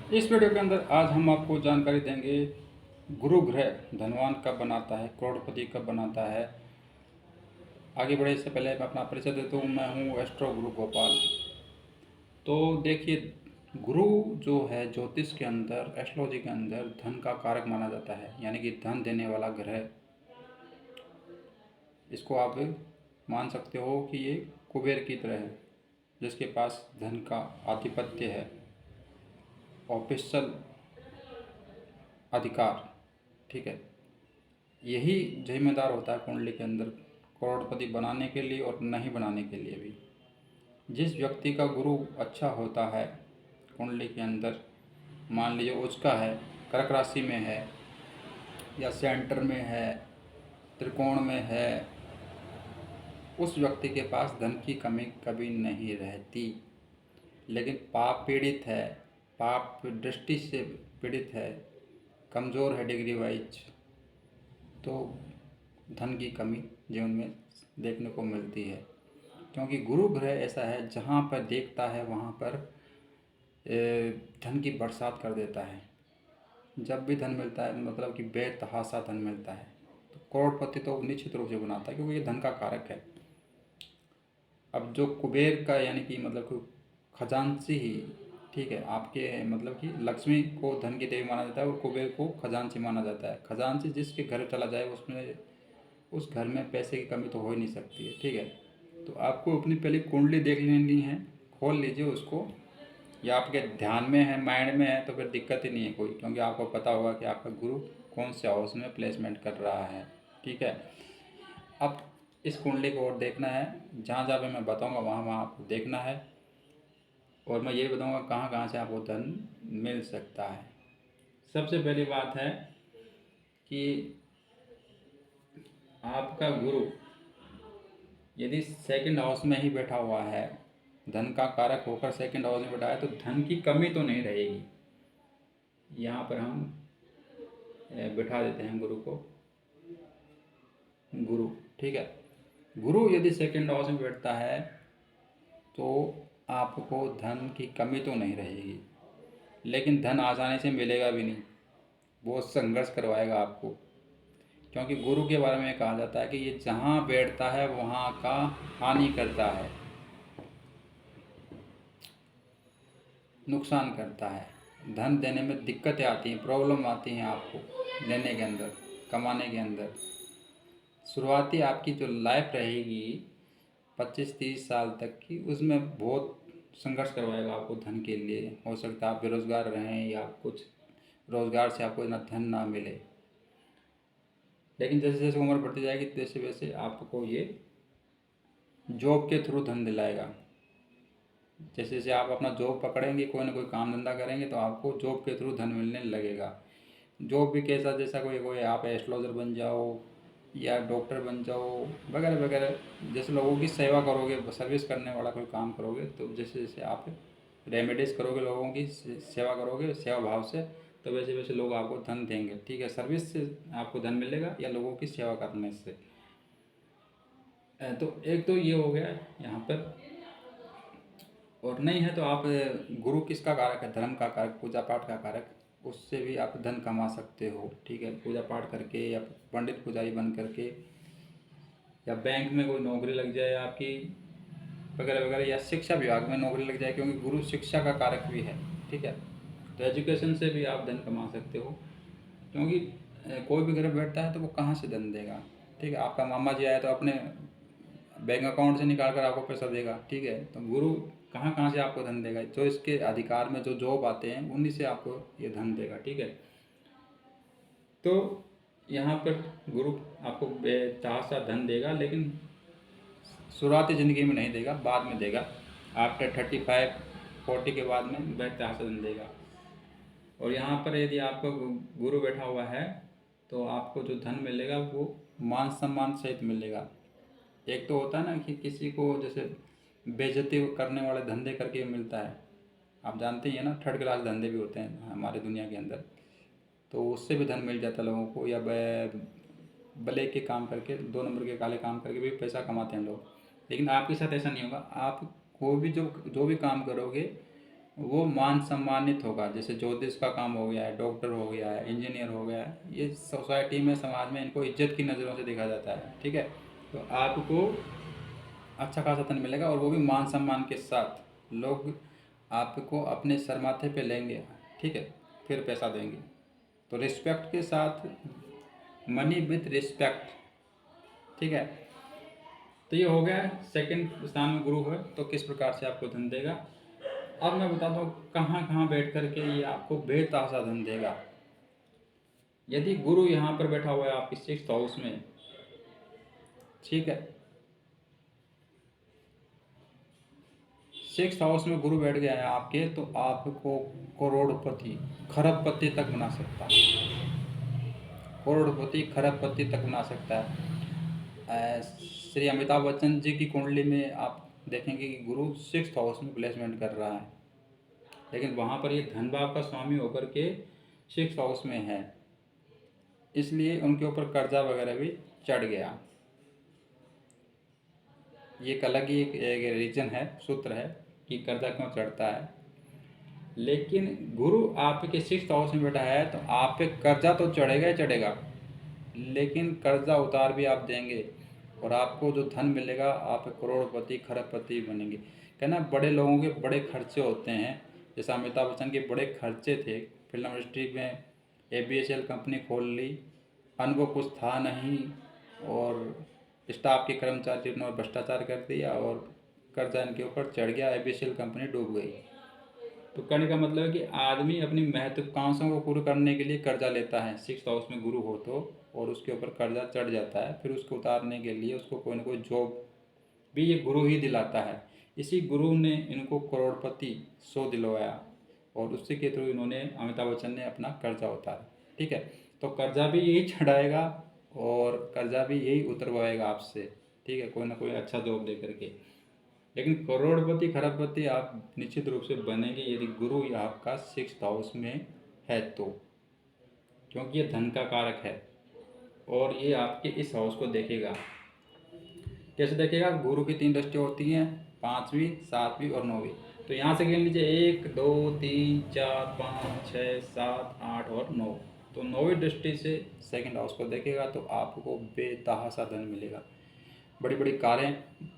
इस वीडियो के अंदर आज हम आपको जानकारी देंगे गुरु ग्रह धनवान कब बनाता है, करोड़पति कब बनाता है। आगे बढ़े इससे पहले मैं अपना परिचय देता हूँ। मैं हूँ एस्ट्रो गुरु गोपाल। तो देखिए, गुरु जो है ज्योतिष के अंदर, एस्ट्रोलॉजी के अंदर धन का कारक माना जाता है, यानी कि धन देने वाला ग्रह। इसको आप मान सकते हो कि ये कुबेर की तरह है, जिसके पास धन का आधिपत्य है, ऑफिशियल अधिकार। ठीक है, यही जिम्मेदार होता है कुंडली के अंदर करोड़पति बनाने के लिए और नहीं बनाने के लिए भी। जिस व्यक्ति का गुरु अच्छा होता है कुंडली के अंदर, मान लीजिए उसका है, कर्क राशि में है या सेंटर में है, त्रिकोण में है, उस व्यक्ति के पास धन की कमी कभी नहीं रहती। लेकिन पाप पीड़ित है, पाप दृष्टि से पीड़ित है, कमज़ोर है डिग्री वाइज, तो धन की कमी जीवन में देखने को मिलती है। क्योंकि गुरु ग्रह ऐसा है, जहाँ पर देखता है वहाँ पर धन की बरसात कर देता है। जब भी धन मिलता है मतलब कि बेतहाशा धन मिलता है। तो करोड़पति तो निश्चित रूप से बनाता है, क्योंकि ये धन का कारक है। अब जो कुबेर का यानी कि मतलब कि खजांची ही, ठीक है, आपके मतलब कि लक्ष्मी को धन की देवी माना जाता है और कुबेर को खजांची माना जाता है। खजांची जिसके घर चला जाए उसमें, उस घर में पैसे की कमी तो हो ही नहीं सकती है। ठीक है, तो आपको अपनी पहले कुंडली देख लेनी है, खोल लीजिए उसको, या आपके ध्यान में है, माइंड में है, तो फिर दिक्कत ही नहीं है कोई, क्योंकि आपको पता होगा कि आपका गुरु कौन से हाउस में प्लेसमेंट कर रहा है। ठीक है, अब इस कुंडली को और देखना है, जहाँ जहाँ पे मैं बताऊँगा वहाँ वहाँ आपको देखना है, और मैं ये बताऊँगा कहाँ कहाँ से आपको धन मिल सकता है। सबसे पहली बात है कि आपका गुरु यदि सेकंड हाउस में ही बैठा हुआ है, धन का कारक होकर सेकंड हाउस में बैठा है, तो धन की कमी तो नहीं रहेगी। यहाँ पर हम बिठा देते हैं गुरु को, गुरु। ठीक है, गुरु यदि सेकंड हाउस में बैठता है तो आपको धन की कमी तो नहीं रहेगी, लेकिन धन आसानी से मिलेगा भी नहीं, बहुत संघर्ष करवाएगा आपको। क्योंकि गुरु के बारे में कहा जाता है कि ये जहाँ बैठता है वहाँ का हानि करता है, नुकसान करता है, धन देने में दिक्कतें आती हैं, प्रॉब्लम आती हैं आपको लेने के अंदर, कमाने के अंदर। शुरुआती आपकी जो लाइफ रहेगी 25-30 साल तक की, उसमें बहुत संघर्ष करवाएगा आपको धन के लिए। हो सकता है आप बेरोज़गार रहें या कुछ रोज़गार से आपको इतना धन ना मिले, लेकिन जैसे जैसे उम्र बढ़ती जाएगी वैसे वैसे आपको ये जॉब के थ्रू धन दिलाएगा। जैसे जैसे आप अपना जॉब पकड़ेंगे, कोई ना कोई काम धंधा करेंगे, तो आपको जॉब के थ्रू धन मिलने लगेगा। जॉब भी कैसा, जैसा कोई कोई आप एस्ट्रोलॉजर बन जाओ या डॉक्टर बन जाओ वगैरह वगैरह, जैसे लोगों की सेवा करोगे, सर्विस करने वाला कोई काम करोगे, तो जैसे जैसे आप रेमेडीज़ करोगे, लोगों की सेवा करोगे सेवा भाव से, तो वैसे वैसे लोग आपको धन देंगे। ठीक है, सर्विस से आपको धन मिलेगा या लोगों की सेवा करने से। तो एक तो ये हो गया यहाँ पर। और नहीं है तो आप, गुरु किसका कारक है? धर्म का कारक, पूजा पाठ का कारक, उससे भी आप धन कमा सकते हो। ठीक है, पूजा पाठ करके या पंडित पुजारी बन करके, या बैंक में कोई नौकरी लग जाए आपकी वगैरह वगैरह, या शिक्षा विभाग में नौकरी लग जाए, क्योंकि गुरु शिक्षा का कारक भी है। ठीक है, तो एजुकेशन से भी आप धन कमा सकते हो। क्योंकि कोई भी घर बैठता है तो वो कहाँ से धन देगा? ठीक है, आपका मामा जी आया तो अपने बैंक अकाउंट से निकाल कर आपको पैसा देगा। ठीक है, तो गुरु कहाँ कहाँ से आपको धन देगा? जो इसके अधिकार में जो जॉब आते हैं उन्हीं से आपको ये धन देगा। ठीक है, तो यहाँ पर गुरु आपको बेतहाशा धन देगा, लेकिन शुरुआती ज़िंदगी में नहीं देगा, बाद में देगा। आफ्टर 35-40 के बाद में बेतहाशा धन देगा। और यहाँ पर यदि आपका गुरु बैठा हुआ है तो आपको जो धन मिलेगा वो मान सम्मान सहित मिलेगा। एक तो होता है ना कि किसी को जैसे बेइज्जती करने वाले धंधे करके मिलता है, आप जानते ही हैं ना, थर्ड क्लास धंधे भी होते हैं हमारे दुनिया के अंदर, तो उससे भी धन मिल जाता है लोगों को। या ब्लैक के काम करके, 2 नंबर के काले काम करके भी पैसा कमाते हैं लोग। लेकिन आपके साथ ऐसा नहीं होगा। आप कोई भी जो जो भी काम करोगे वो मान सम्मानित होगा। जैसे ज्योतिष का काम हो गया है, डॉक्टर हो गया है, इंजीनियर हो गया है, ये सोसाइटी में, समाज में इनको इज्जत की नज़रों से देखा जाता है। ठीक है, तो आपको अच्छा खासा धन मिलेगा और वो भी मान सम्मान के साथ। लोग आपको अपने सर माथे पे लेंगे, ठीक है, फिर पैसा देंगे। तो रिस्पेक्ट के साथ, मनी विथ रिस्पेक्ट। ठीक है, तो ये हो गया सेकंड स्थान में गुरु है तो किस प्रकार से आपको धन देगा। अब मैं बताता हूँ कहाँ कहाँ बैठ करके ये आपको बेतहाशा धन देगा। यदि गुरु यहाँ पर बैठा हुआ है आपके 6th हाउस में, ठीक है, 6th हाउस में गुरु बैठ गया है आपके, तो आपको करोड़पति, खरबपति तक बना सकता है। करोड़पति, खरबपति तक बना सकता है। श्री अमिताभ बच्चन जी की कुंडली में आप देखेंगे कि गुरु 6th हाउस में प्लेसमेंट कर रहा है, लेकिन वहाँ पर ये धन भाव का स्वामी होकर के 6th हाउस में है, इसलिए उनके ऊपर कर्जा वगैरह भी चढ़ गया। ये एक अलग ही एक रीजन है, सूत्र है कि कर्जा क्यों चढ़ता है। लेकिन गुरु आपके 6th हाउस में बैठा है तो आप पे कर्जा तो चढ़ेगा ही चढ़ेगा, लेकिन कर्जा उतार भी आप देंगे और आपको जो धन मिलेगा आप करोड़पति, खरबपति बनेंगे। कहना बड़े लोगों के बड़े खर्चे होते हैं, जैसे अमिताभ बच्चन के बड़े खर्चे थे फिल्म इंडस्ट्री में। ABSL कंपनी खोल ली, अनुभव कुछ था नहीं और स्टाफ के कर्मचारियों ने भ्रष्टाचार कर दिया और कर्जा इनके ऊपर चढ़ गया, ABSL कंपनी डूब गई। तो कहने का मतलब है कि आदमी अपनी महत्वाकांक्षाओं को पूरा करने के लिए कर्जा लेता है 6th हाउस में गुरु हो तो, और उसके ऊपर कर्जा चढ़ जाता है, फिर उसको उतारने के लिए उसको कोई ना कोई जॉब भी ये गुरु ही दिलाता है। इसी गुरु ने इनको करोड़पति शो दिलवाया और उसी के थ्रू इन्होंने, अमिताभ बच्चन ने अपना कर्जा उतारा। ठीक है, तो कर्जा भी यही चढ़ाएगा और कर्जा भी यही उतरवाएगा आपसे। ठीक है, कोई ना कोई अच्छा जॉब दे करके। लेकिन करोड़पति, खरबपति आप निश्चित रूप से बनेंगे यदि गुरु आपका 6th हाउस में है तो, क्योंकि ये धन का कारक है और ये आपके इस हाउस को देखेगा। कैसे देखेगा? गुरु की 3 दृष्टि होती हैं, 5वीं, 7वीं और 9वीं। तो यहाँ से गिन लीजिए 1 2 3 4 5 6 7 8 और 9। तो 9वीं दृष्टि से 2nd हाउस को देखेगा तो आपको बेतहाशा धन मिलेगा। बड़ी बड़ी कारें,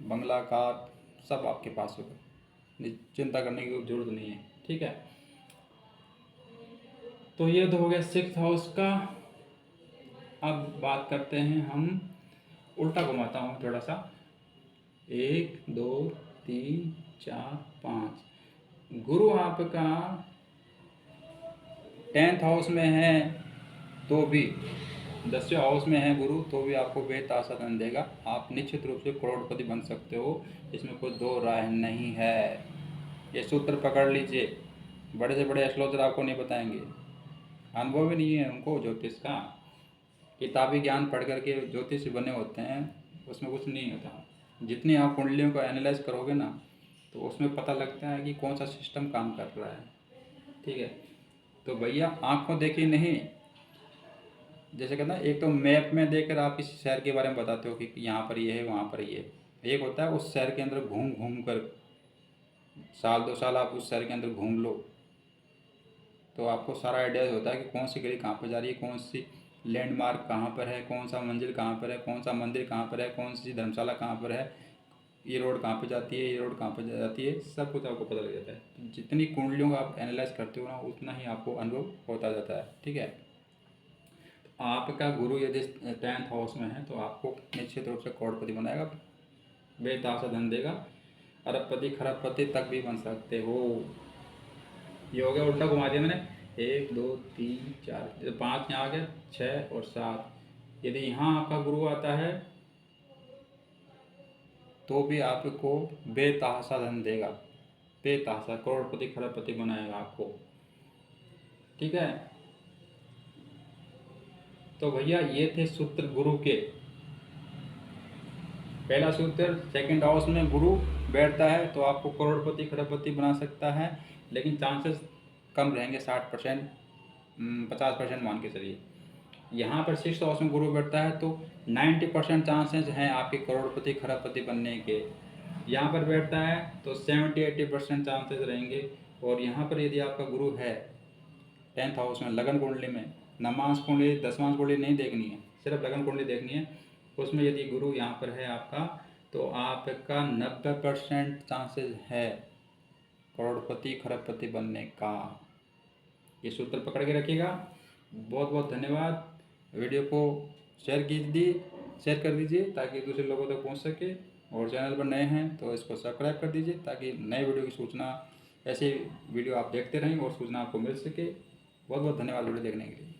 बंगला, कार सब आपके पास होगा, चिंता करने की जरूरत नहीं है। ठीक है, तो ये तो हो गया 6th हाउस का। अब बात करते हैं हम, उल्टा घुमाता हूँ थोड़ा सा। 1 2 3 4 5, गुरु आपका 10th हाउस में है तो भी, 10वें हाउस में है गुरु तो भी आपको बेतहाशा धन देगा। आप निश्चित रूप से करोड़पति बन सकते हो, इसमें कोई दो राय नहीं है। ये सूत्र पकड़ लीजिए, बड़े से बड़े एस्ट्रोलॉजर आपको नहीं बताएंगे, अनुभव भी नहीं है उनको ज्योतिष का। किताबी ज्ञान पढ़ करके ज्योतिष बने होते हैं, उसमें कुछ नहीं होता। जितनी आप कुंडलियों को एनालाइज करोगे ना तो उसमें पता लगता है कि कौन सा सिस्टम काम कर रहा है। ठीक है, तो भैया आँखों देखी नहीं, जैसे कहते हैं, एक तो मैप में देखकर आप किसी शहर के बारे में बताते हो कि यहाँ पर ये है, वहाँ पर ये है। एक होता है उस शहर के अंदर घूम घूम कर, साल 2 साल आप उस शहर के अंदर घूम लो तो आपको सारा आइडिया होता है कि कौन सी गली कहाँ पर जा रही है, कौन सी लैंडमार्क कहाँ पर है, कौन सा मंजिल कहाँ पर है, कौन सा मंदिर कहाँ पर है, कौन सी धर्मशाला कहाँ पर है, ये रोड कहाँ पर जाती है, ये रोड कहाँ पर जाती है, सब कुछ आपको पता लग जाता है। तो जितनी कुंडलियों का आप एनालाइज करते हो ना उतना ही आपको अनुभव होता जाता है। ठीक है, आपका गुरु यदि 10th हाउस में है तो आपको निश्चित रूप से करोड़पति बनाएगा, बेतहाशा धन देगा, अरबपति, खरबपति तक भी बन सकते हो। ये हो गया, उल्टा घुमा दिया मैंने। 1 2 3 4, 5 यहाँ आ गया, 6 और 7। यदि यहाँ आपका गुरु आता है तो भी आपको बेतहाशा धन देगा, बेतहाशा करोड़पति, खरबपति बनाएगा आपको। ठीक है, तो भैया ये थे सूत्र गुरु के। पहला सूत्र, 2nd हाउस में गुरु बैठता है तो आपको करोड़पति, खरबपति बना सकता है, लेकिन चांसेस कम रहेंगे, 60%, 50% मान के चलिए। यहाँ पर 6th हाउस में गुरु बैठता है तो 90% चांसेस हैं आपके करोड़पति, खरबपति बनने के। यहाँ पर बैठता है तो 70-80% चांसेस रहेंगे और यहाँ पर यदि आपका गुरु है 10th हाउस में लगन कुंडली में, नवमांश कुंडली 10वां कुंडली नहीं देखनी है, सिर्फ लगन कुंडली देखनी है, उसमें यदि गुरु यहाँ पर है आपका, तो आपका 90% चांसेस है करोड़पति खरबपति बनने का। ये सूत्र पकड़ के रखिएगा। बहुत बहुत धन्यवाद। वीडियो को शेयर कर दीजिए ताकि दूसरे लोगों तक पहुंच सके, और चैनल पर नए हैं तो इसको सब्सक्राइब कर दीजिए ताकि नए वीडियो की सूचना, ऐसे वीडियो आप देखते रहें और सूचना आपको मिल सके। बहुत बहुत धन्यवाद वीडियो देखने के लिए।